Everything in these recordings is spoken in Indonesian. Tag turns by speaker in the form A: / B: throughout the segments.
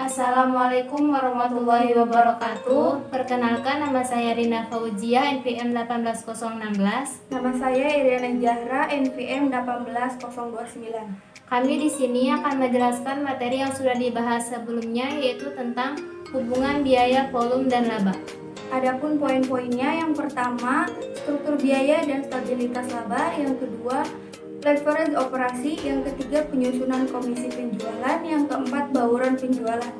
A: Assalamualaikum warahmatullahi wabarakatuh. Perkenalkan, nama saya Rina Fauzia, NPM 18016.
B: Nama saya Iriana Zahra, NPM 18029.
A: Kami di sini akan menjelaskan materi yang sudah dibahas sebelumnya, yaitu tentang hubungan biaya, volume, dan laba.
B: Adapun poin-poinnya, yang pertama, struktur biaya dan stabilitas laba, yang kedua, leverage operasi, yang ketiga, penyusunan komisi penjualan, yang keempat, bauran penjualan.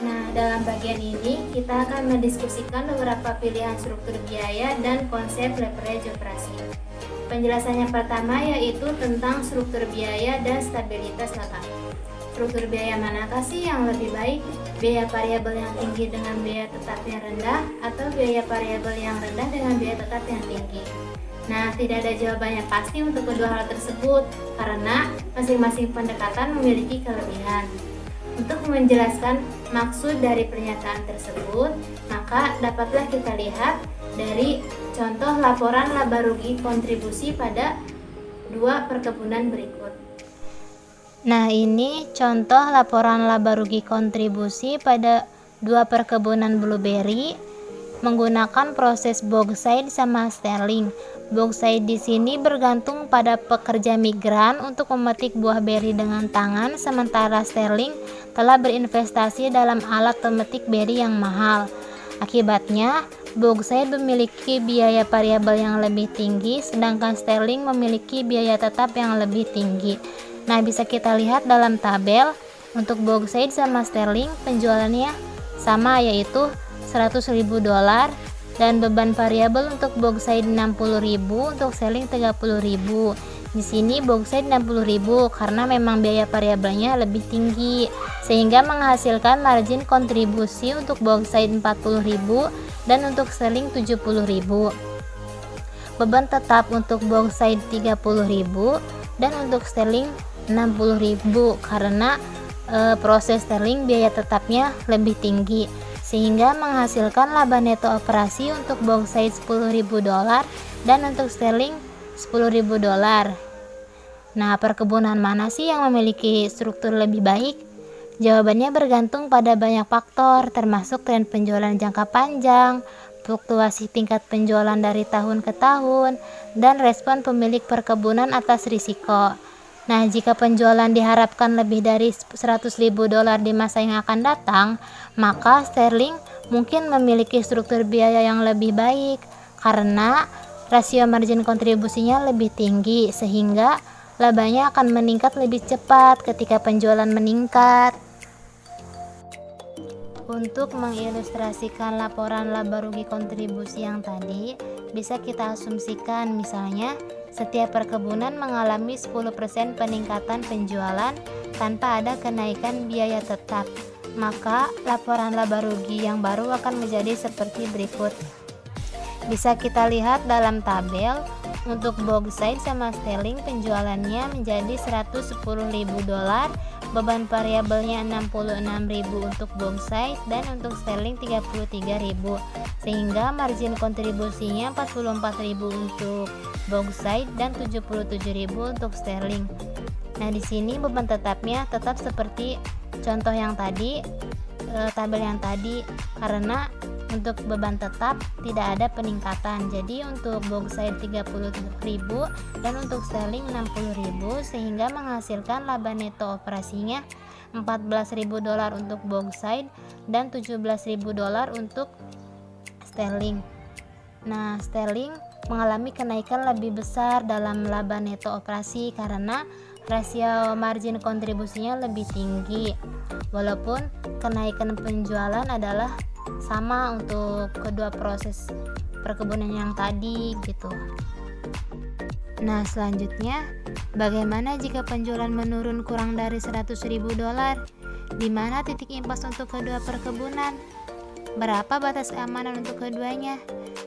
A: Nah, dalam bagian ini kita akan mendiskusikan beberapa pilihan struktur biaya dan konsep leverage operasi. Penjelasannya pertama yaitu tentang struktur biaya dan stabilitas laba. Struktur biaya manakah sih yang lebih baik? Biaya variabel yang tinggi dengan biaya tetap yang rendah, atau biaya variabel yang rendah dengan biaya tetap yang tinggi? Nah, tidak ada jawabannya pasti untuk kedua hal tersebut karena masing-masing pendekatan memiliki kelebihan. Untuk menjelaskan maksud dari pernyataan tersebut, maka dapatlah kita lihat dari contoh laporan laba rugi kontribusi pada dua perkebunan berikut. Nah, ini contoh laporan laba rugi kontribusi pada dua perkebunan blueberry menggunakan proses bauxite sama sterling. Bauxite di sini bergantung pada pekerja migran untuk memetik buah beri dengan tangan, sementara sterling telah berinvestasi dalam alat pemetik beri yang mahal. Akibatnya, bauxite memiliki biaya variabel yang lebih tinggi, sedangkan sterling memiliki biaya tetap yang lebih tinggi. Nah, bisa kita lihat dalam tabel untuk bauxite sama sterling penjualannya sama, yaitu $100.000, dan beban variabel untuk bauxite 60.000, untuk sterling 30.000. Di sini bauxite 60.000 karena memang biaya variabelnya lebih tinggi, sehingga menghasilkan margin kontribusi untuk bauxite 40.000 dan untuk sterling 70.000. Beban tetap untuk bauxite 30.000 dan untuk sterling 60.000 karena proses sterling biaya tetapnya lebih tinggi, sehingga menghasilkan laba neto operasi untuk bauxite $10.000 dan untuk sterling $10.000. Nah, perkebunan mana sih yang memiliki struktur lebih baik? Jawabannya bergantung pada banyak faktor, termasuk tren penjualan jangka panjang, fluktuasi tingkat penjualan dari tahun ke tahun, dan respon pemilik perkebunan atas risiko. Nah, jika penjualan diharapkan lebih dari $100.000 di masa yang akan datang, maka sterling mungkin memiliki struktur biaya yang lebih baik karena rasio margin kontribusinya lebih tinggi, sehingga labanya akan meningkat lebih cepat ketika penjualan meningkat. Untuk mengilustrasikan laporan laba rugi kontribusi yang tadi, bisa kita asumsikan misalnya setiap perkebunan mengalami 10% peningkatan penjualan tanpa ada kenaikan biaya tetap. Maka laporan laba rugi yang baru akan menjadi seperti berikut. Bisa kita lihat dalam tabel, untuk bauxite sama sterling penjualannya menjadi $110.000, beban variabelnya 66.000 untuk bauxite dan untuk sterling 33.000, sehingga margin kontribusinya 44.000 untuk bauxite dan 77.000 untuk sterling. Nah, di sini beban tetapnya tetap seperti contoh yang tadi, tabel yang tadi, karena untuk beban tetap tidak ada peningkatan. Jadi untuk bauxite 30.000 dan untuk sterling 60.000, sehingga menghasilkan laba neto operasinya $14.000 untuk bauxite dan $17.000 untuk sterling. Nah, sterling mengalami kenaikan lebih besar dalam laba neto operasi karena rasio margin kontribusinya lebih tinggi, walaupun kenaikan penjualan adalah sama untuk kedua proses perkebunan yang tadi gitu. Nah, selanjutnya, bagaimana jika penjualan menurun kurang dari $100.000? Di mana titik impas untuk kedua perkebunan? Berapa batas keamanan untuk keduanya?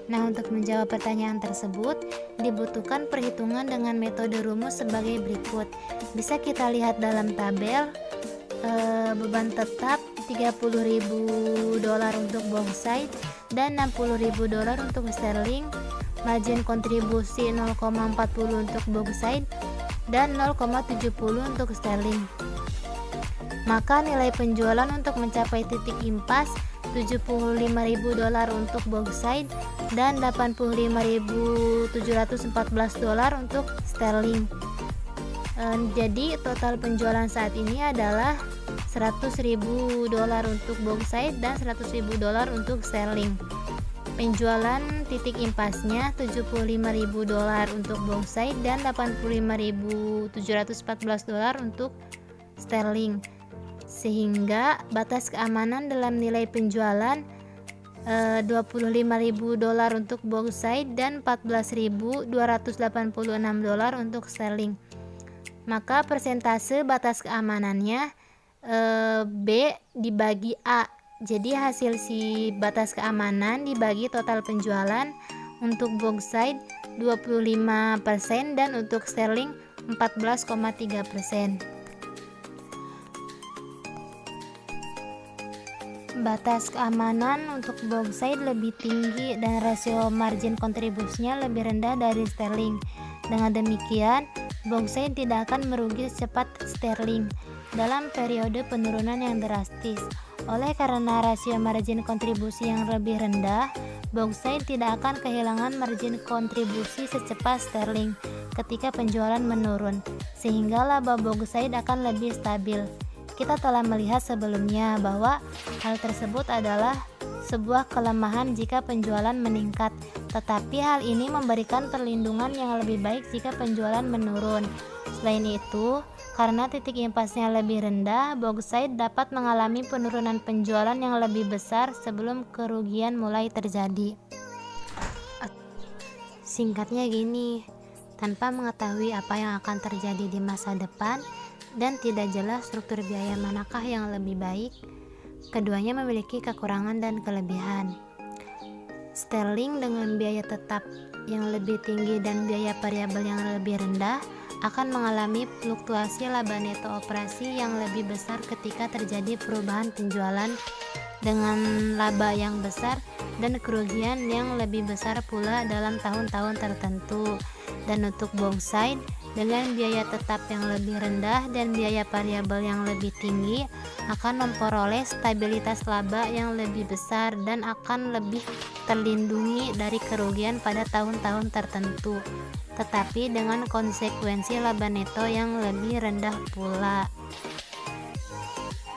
A: Nah, untuk menjawab pertanyaan tersebut, dibutuhkan perhitungan dengan metode rumus sebagai berikut. Bisa kita lihat dalam tabel, beban tetap $30.000 untuk bauxite dan $60.000 untuk sterling, margin kontribusi 0,40 untuk bauxite dan 0,70 untuk sterling. Maka nilai penjualan untuk mencapai titik impas $75.000 untuk bauxite dan $85.714 untuk sterling. Jadi total penjualan saat ini adalah $100.000 untuk bauxite dan $100.000 untuk sterling. Penjualan titik impasnya $75.000 untuk bauxite dan $85.714 untuk sterling. Sehingga batas keamanan dalam nilai penjualan $25.000 untuk bauxite dan $14.286 untuk sterling. Maka persentase batas keamanannya B dibagi A. Jadi hasil si batas keamanan dibagi total penjualan untuk bauxite 25% dan untuk sterling 14,3%. Batas keamanan untuk bauxite lebih tinggi dan rasio margin kontribusinya lebih rendah dari sterling. Dengan demikian, bauxite tidak akan merugi secepat sterling dalam periode penurunan yang drastis. Oleh karena rasio margin kontribusi yang lebih rendah, bauxite tidak akan kehilangan margin kontribusi secepat sterling ketika penjualan menurun, sehingga laba bauxite akan lebih stabil. Kita telah melihat sebelumnya bahwa hal tersebut adalah sebuah kelemahan jika penjualan meningkat, tetapi hal ini memberikan perlindungan yang lebih baik jika penjualan menurun. Selain itu, karena titik impasnya lebih rendah, bauxite dapat mengalami penurunan penjualan yang lebih besar sebelum kerugian mulai terjadi. Singkatnya gini, tanpa mengetahui apa yang akan terjadi di masa depan dan tidak jelas struktur biaya manakah yang lebih baik, keduanya memiliki kekurangan dan kelebihan. Sterling dengan biaya tetap yang lebih tinggi dan biaya variabel yang lebih rendah akan mengalami fluktuasi laba neto operasi yang lebih besar ketika terjadi perubahan penjualan dengan laba yang besar dan kerugian yang lebih besar pula dalam tahun-tahun tertentu. Dan untuk bauxite dengan biaya tetap yang lebih rendah dan biaya variabel yang lebih tinggi akan memperoleh stabilitas laba yang lebih besar dan akan lebih terlindungi dari kerugian pada tahun-tahun tertentu, tetapi dengan konsekuensi laba neto yang lebih rendah pula.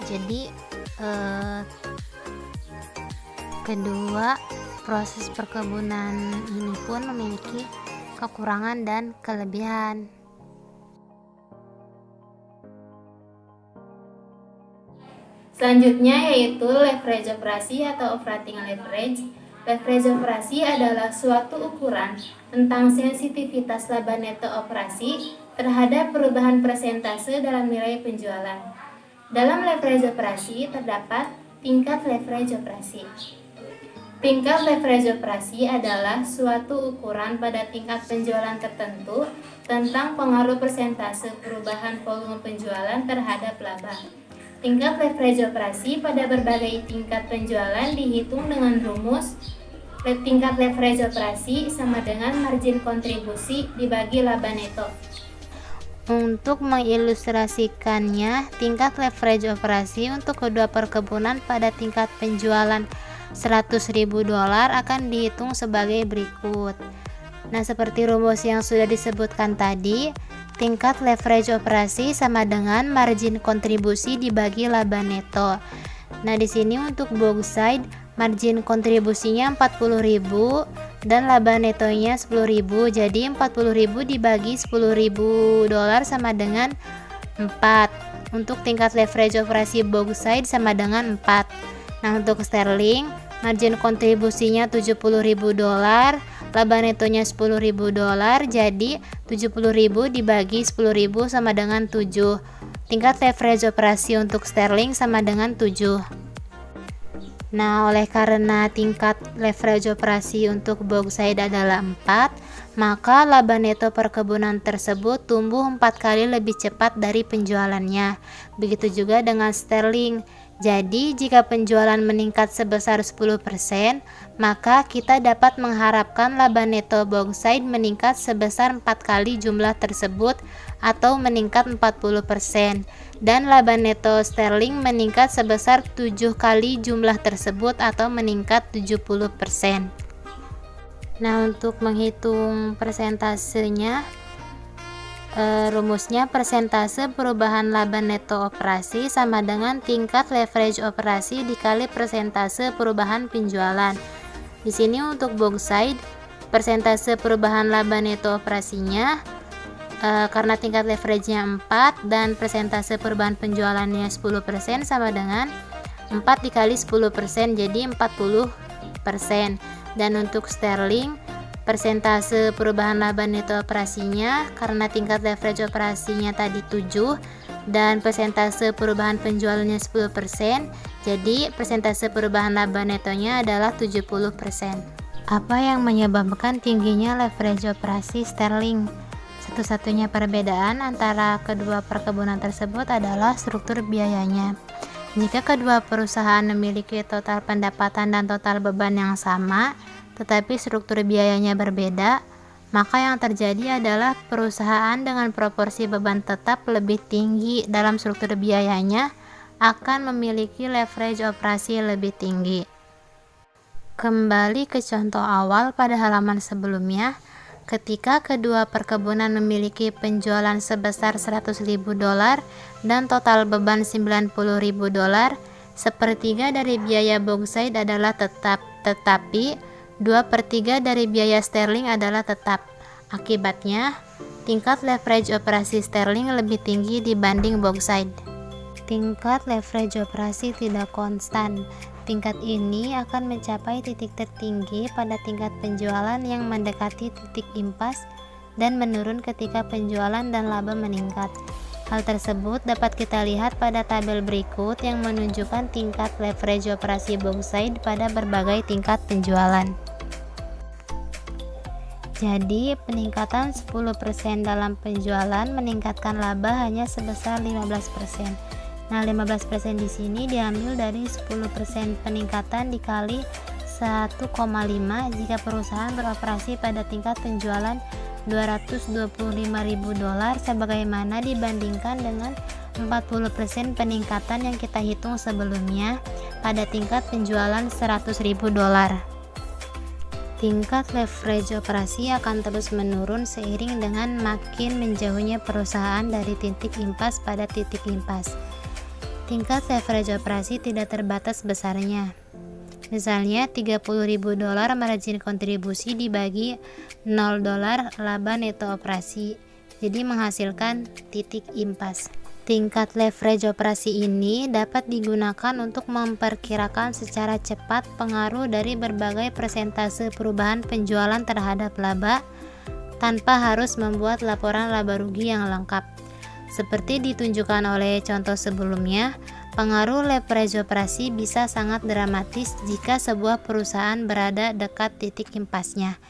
A: Jadi kedua, proses perkebunan ini pun memiliki kekurangan dan kelebihan. Selanjutnya yaitu leverage operasi atau operating leverage. Leverage operasi adalah suatu ukuran tentang sensitivitas laba neto operasi terhadap perubahan persentase dalam nilai penjualan. Dalam leverage operasi terdapat tingkat leverage operasi. Tingkat leverage operasi adalah suatu ukuran pada tingkat penjualan tertentu tentang pengaruh persentase perubahan volume penjualan terhadap laba. Tingkat leverage operasi pada berbagai tingkat penjualan dihitung dengan rumus tingkat leverage operasi sama dengan margin kontribusi dibagi laba neto. Untuk mengilustrasikannya, tingkat leverage operasi untuk kedua perkebunan pada tingkat penjualan $100.000 akan dihitung sebagai berikut. Nah, seperti rumus yang sudah disebutkan tadi, tingkat leverage operasi sama dengan margin kontribusi dibagi laba neto. Nah, di sini untuk bauxite margin kontribusinya $40.000 dan laba netonya $10.000. Jadi $40.000 dibagi $10.000 sama dengan 4. Untuk tingkat leverage operasi bauxite sama dengan 4. Nah, untuk sterling margin kontribusinya $70.000, laba netonya $10.000, jadi $70.000 dibagi $10.000 sama dengan 7. Tingkat leverage operasi untuk sterling sama dengan 7. Nah, oleh karena tingkat leverage operasi untuk bauxite adalah 4, maka laba neto perkebunan tersebut tumbuh 4 kali lebih cepat dari penjualannya. Begitu juga dengan sterling Jadi, jika penjualan meningkat sebesar 10%, maka kita dapat mengharapkan laba neto bauxite meningkat sebesar 4 kali jumlah tersebut atau meningkat 40%, dan laba neto sterling meningkat sebesar 7 kali jumlah tersebut atau meningkat 70%. Nah, untuk menghitung persentasenya, rumusnya persentase perubahan laba neto operasi sama dengan tingkat leverage operasi dikali persentase perubahan penjualan. Di sini untuk bauxite, persentase perubahan laba neto operasinya karena tingkat leverage-nya 4 dan persentase perubahan penjualannya 10% sama dengan 4 dikali 10%, jadi 40%. Dan untuk sterling, persentase perubahan laba neto operasinya karena tingkat leverage operasinya tadi 7 dan persentase perubahan penjualannya 10%, jadi persentase perubahan laba netonya adalah 70%. Apa yang menyebabkan tingginya leverage operasi sterling? Satu-satunya perbedaan antara kedua perkebunan tersebut adalah struktur biayanya. Jika kedua perusahaan memiliki total pendapatan dan total beban yang sama, tetapi struktur biayanya berbeda, maka yang terjadi adalah perusahaan dengan proporsi beban tetap lebih tinggi dalam struktur biayanya akan memiliki leverage operasi lebih tinggi. Kembali ke contoh awal pada halaman sebelumnya, ketika kedua perkebunan memiliki penjualan sebesar $100.000 dan total beban $90.000, sepertiga dari biaya bauxite adalah tetap, tetapi 2/3 dari biaya sterling adalah tetap. Akibatnya, tingkat leverage operasi sterling lebih tinggi dibanding bauxite. Tingkat leverage operasi tidak konstan. Tingkat ini akan mencapai titik tertinggi pada tingkat penjualan yang mendekati titik impas dan menurun ketika penjualan dan laba meningkat. Hal tersebut dapat kita lihat pada tabel berikut yang menunjukkan tingkat leverage operasi bauxite pada berbagai tingkat penjualan. Jadi, peningkatan 10% dalam penjualan meningkatkan laba hanya sebesar 15%. Nah, 15% di sini diambil dari 10% peningkatan dikali 1,5 jika perusahaan beroperasi pada tingkat penjualan $225.000 sebagaimana dibandingkan dengan 40% peningkatan yang kita hitung sebelumnya pada tingkat penjualan $100.000. Tingkat leverage operasi akan terus menurun seiring dengan makin menjauhnya perusahaan dari titik impas pada titik impas. Tingkat leverage operasi tidak terbatas besarnya. Misalnya $30.000 margin kontribusi dibagi $0 laba neto operasi, jadi menghasilkan titik impas. Tingkat leverage operasi ini dapat digunakan untuk memperkirakan secara cepat pengaruh dari berbagai persentase perubahan penjualan terhadap laba tanpa harus membuat laporan laba rugi yang lengkap. Seperti ditunjukkan oleh contoh sebelumnya, pengaruh leverage operasi bisa sangat dramatis jika sebuah perusahaan berada dekat titik impasnya.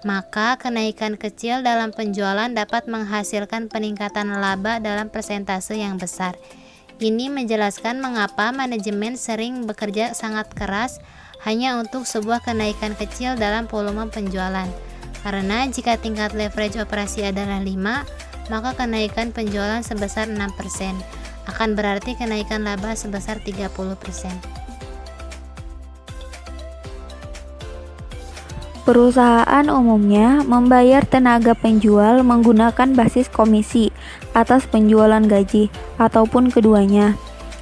A: Maka kenaikan kecil dalam penjualan dapat menghasilkan peningkatan laba dalam persentase yang besar. Ini menjelaskan mengapa manajemen sering bekerja sangat keras hanya untuk sebuah kenaikan kecil dalam volume penjualan. Karena jika tingkat leverage operasi adalah 5, maka kenaikan penjualan sebesar 6% akan berarti kenaikan laba sebesar 30%.
B: Perusahaan umumnya membayar tenaga penjual menggunakan basis komisi atas penjualan gaji ataupun keduanya.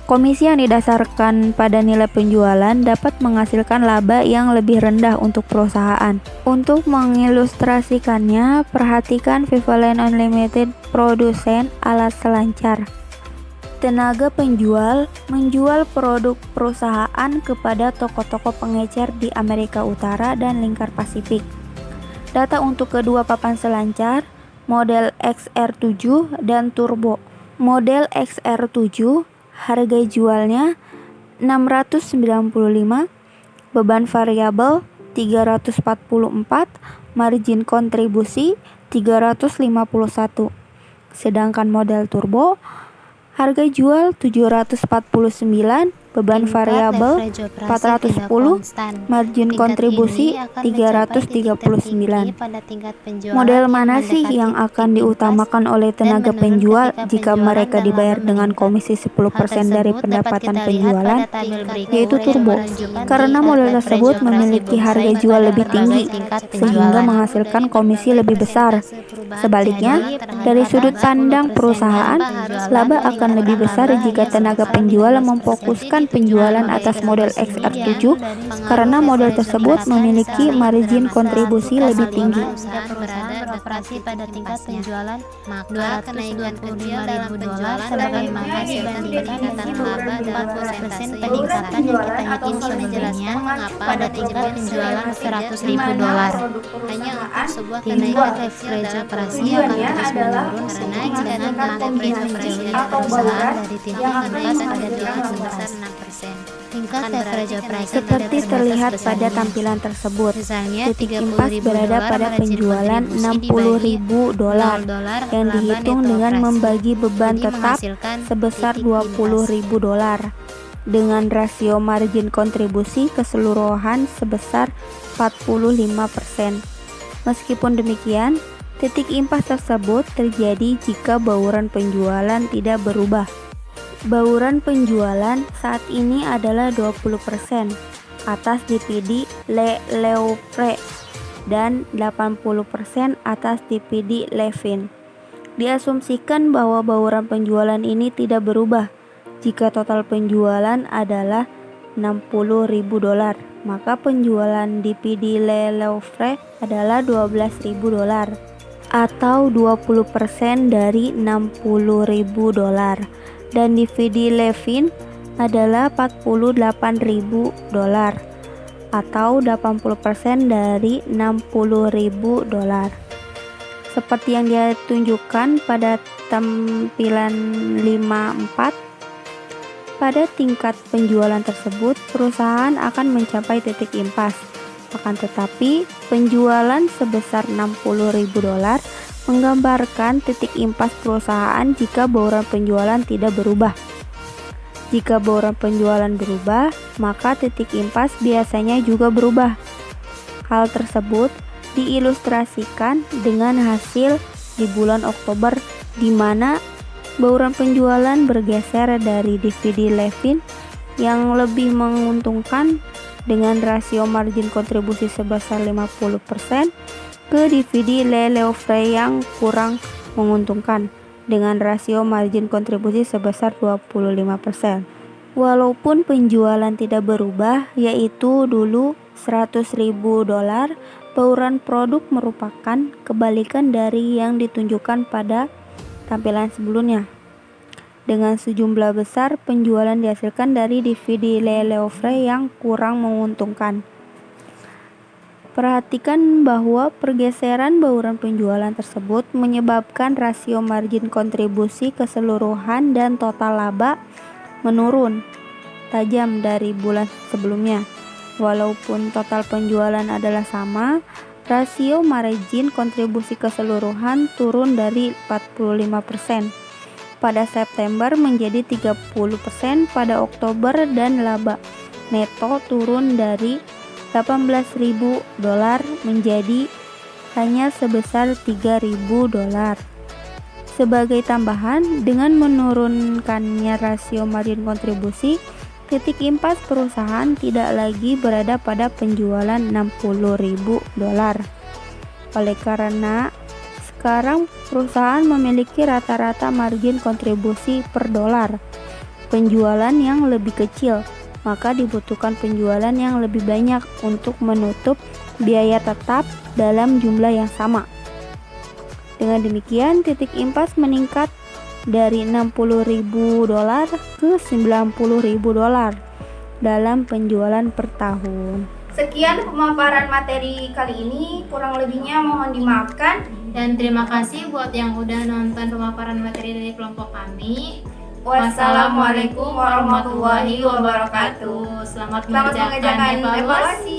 B: Komisi yang didasarkan pada nilai penjualan dapat menghasilkan laba yang lebih rendah untuk perusahaan. Untuk mengilustrasikannya, perhatikan Vivalent Unlimited produsen alat selancar. Tenaga penjual menjual produk perusahaan kepada toko-toko pengecer di Amerika Utara dan lingkar Pasifik. Data untuk kedua papan selancar, model XR7 dan Turbo. Model XR7 harga jualnya $695, beban variabel 344, margin kontribusi 351. Sedangkan model Turbo harga jual $749,
C: beban variabel 410, margin kontribusi 339. Model mana sih yang akan diutamakan oleh tenaga penjual jika mereka dibayar dengan komisi 10% dari pendapatan penjualan? Yaitu turbo, karena model tersebut memiliki harga jual lebih tinggi sehingga menghasilkan komisi lebih besar. Sebaliknya, dari sudut pandang perusahaan, laba akan lebih besar jika tenaga penjual memfokuskan penjualan atas model XR7 karena model tersebut memiliki margin kontribusi lebih tinggi.
D: Beroperasi pada tingkat penjualan $225.000 sebagaimana dibandingkan laba dalam persentase peningkatan yang kita hitung sebelumnya pada tingkat penjualan $100.000. Hanya untuk sebuah tingkat leverage operasi akan terus menurun karena jika tingkat leverage perusahaan dari tingkat impas pada tingkat sebesar 6%. Tingkat leverage operasi
C: seperti terlihat pada tampilan tersebut, titik impas berada pada penjualan $60.000 yang dihitung dengan membagi beban tetap sebesar $20.000 dengan rasio margin kontribusi keseluruhan sebesar 45%. Meskipun demikian, titik impas tersebut terjadi jika bauran penjualan tidak berubah. Bauran penjualan saat ini adalah 20% atas DPD Le Louvre dan 80% atas DPD Levin. Diasumsikan bahwa bauran penjualan ini tidak berubah. Jika total penjualan adalah $60.000, maka penjualan DPD Le Louvre adalah $12.000 atau 20% dari $60.000, dan DVD Levin adalah $48.000 atau 80% dari $60.000. Seperti yang ditunjukkan pada tampilan 5.4, pada tingkat penjualan tersebut perusahaan akan mencapai titik impas. Akan tetapi, penjualan sebesar $60.000 menggambarkan titik impas perusahaan jika bauran penjualan tidak berubah. Jika bauran penjualan berubah, maka titik impas biasanya juga berubah. Hal tersebut diilustrasikan dengan hasil di bulan Oktober, di mana bauran penjualan bergeser dari DVD Levin yang lebih menguntungkan dengan rasio margin kontribusi sebesar 50% ke DVD Le Louvre yang kurang menguntungkan dengan rasio margin kontribusi sebesar 25%. Walaupun penjualan tidak berubah, yaitu dulu $100.000, bauran produk merupakan kebalikan dari yang ditunjukkan pada tampilan sebelumnya. Dengan sejumlah besar penjualan dihasilkan dari DVD Le Louvre yang kurang menguntungkan. Perhatikan bahwa pergeseran bauran penjualan tersebut menyebabkan rasio margin kontribusi keseluruhan dan total laba menurun tajam dari bulan sebelumnya. Walaupun total penjualan adalah sama, rasio margin kontribusi keseluruhan turun dari 45% pada September menjadi 30% pada Oktober, dan laba neto turun dari $18.000 menjadi hanya sebesar $3.000. Sebagai tambahan, dengan menurunkannya rasio margin kontribusi, titik impas perusahaan tidak lagi berada pada penjualan $60.000. Oleh karena sekarang perusahaan memiliki rata-rata margin kontribusi per dolar penjualan yang lebih kecil, maka dibutuhkan penjualan yang lebih banyak untuk menutup biaya tetap dalam jumlah yang sama. Dengan demikian, titik impas meningkat dari $60.000 ke $90.000 dalam penjualan per tahun.
B: Sekian pemaparan materi kali ini, kurang lebihnya mohon dimaafkan.
A: Dan terima kasih buat yang udah nonton pemaparan materi dari kelompok kami.
B: Wassalamualaikum warahmatullahi wabarakatuh.
A: Selamat
B: Selamat mengerjakan evaluasi.